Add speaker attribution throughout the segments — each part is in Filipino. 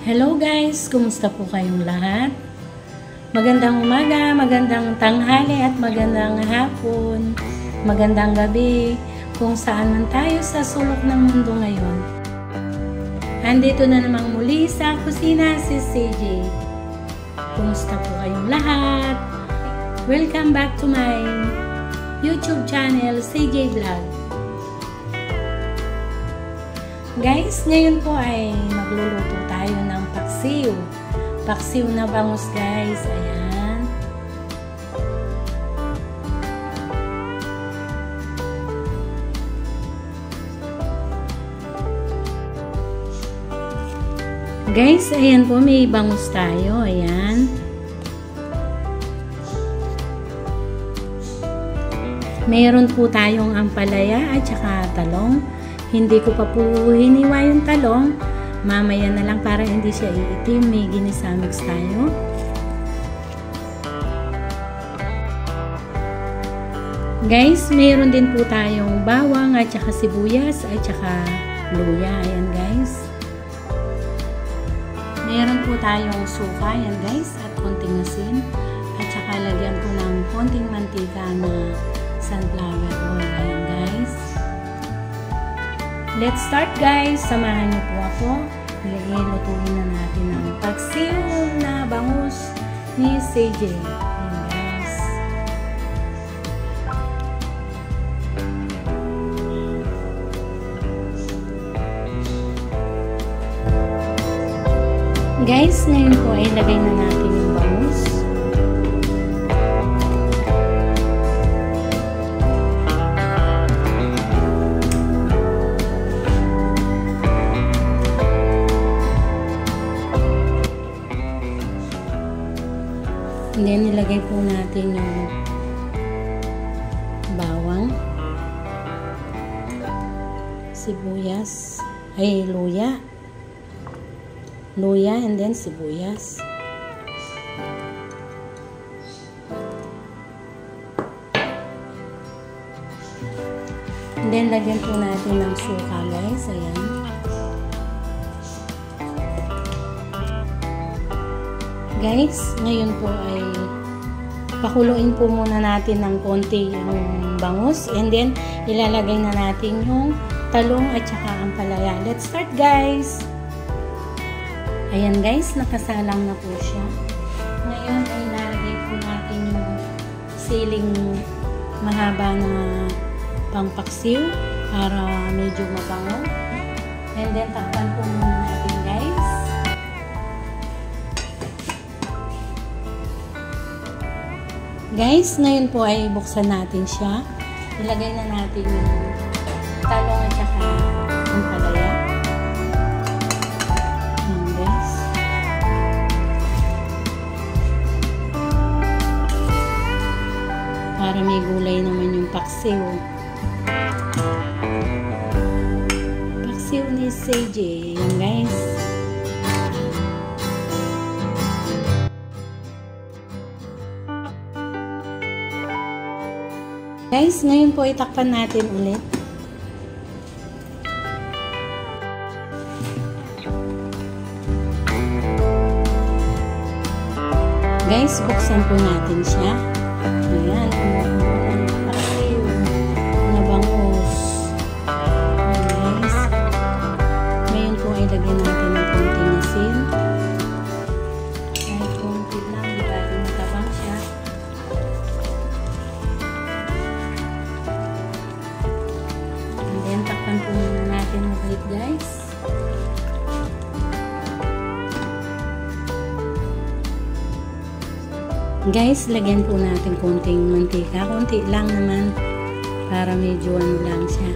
Speaker 1: Hello guys! Kumusta po kayong lahat? Magandang umaga, magandang tanghali at magandang hapon, magandang gabi kung saan man tayo sa sulok ng mundo ngayon. Andito na namang muli sa kusina si CJ. Kumusta po kayong lahat? Welcome back to my YouTube channel, CJ Vlog. Guys, ngayon po ay magluluto tayo ng paksiw. Paksiw na bangus guys. Ayan. Guys, ayan po, may bangus tayo. Ayan. Mayroon po tayong ampalaya at saka talong. Hindi ko pa po hiniwa yung talong. Mamaya na lang para hindi siya iitim. May ginisa mix tayo. Guys, mayroon din po tayong bawang at saka sibuyas at saka luya. Ayan guys. Mayroon po tayong suka. Ayan guys. At konting asin. At saka lagyan po ng konting mantika na sunflower oil. Ayan guys. Let's start guys! Samahan niyo po ako. Lutuin na natin ang paksiw na bangus ni CJ. Ayan guys. Guys, ngayon po ay lagay na natin yung bangus. And then, nilagay po natin yung bawang, sibuyas, luya, and then sibuyas. And then, lagyan po natin ng suka guys. Ayan. Guys, ngayon po ay pakuluin po muna natin ng konti yung bangus and then ilalagay na natin yung talong at saka ampalaya. Let's start guys! Ayan guys, nakasalang na po siya. Ngayon ay ilalagay po natin yung siling mahaba na pangpaksiw para medyo mabango. And then takpan po muna natin guys. Guys, ngayon po ay buksan natin siya. Ilagay na natin yung talong at saka ampalaya. Ayan guys. Para may gulay naman yung paksiw. Paksiw ni CJ. Ayan guys. Guys, ngayon po itakpan natin ulit. Guys, buksan po natin siya. Ayan, ang paksiw na bangus. Ayan guys. Ngayon po ay lagyan natin ng konting asin. Kahit konti lang, di natin matabang siya. Takpan po muna natin ulit guys. Guys, lagyan po natin konting mantika. Konti lang naman para medyo ano lang siya.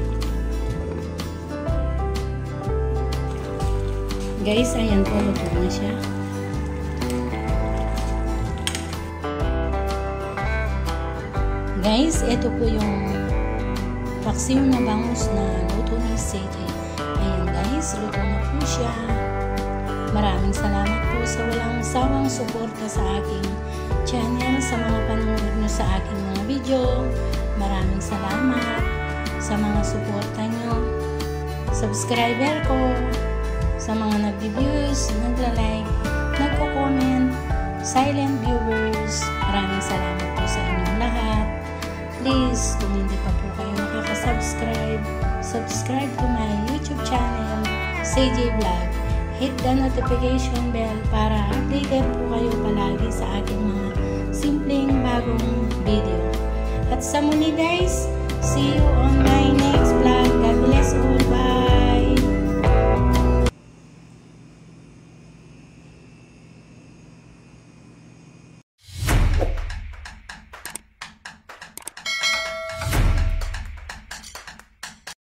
Speaker 1: Guys, ayan po, luto na siya. Guys, ito po yung paksiw na bangus na luto ni CJ. Ayan guys, luto na po siya. Maraming salamat po sa walang sawang suporta sa aking channel, sa mga panonood nyo sa aking mga video. Maraming salamat sa mga suporta nyo. Subscriber ko, sa mga nag-views, nagla-like, nagko-comment, silent viewers, maraming salamat po sa inyong lahat. Please, kung hindi pa po kayo nakaka-subscribe, subscribe to my YouTube channel, CJ Vlog. Hit the notification bell para updated po kayo palagi sa aking mga simpleng bagong video. At sa muli guys, see you on my next vlog. God bless all. Bye!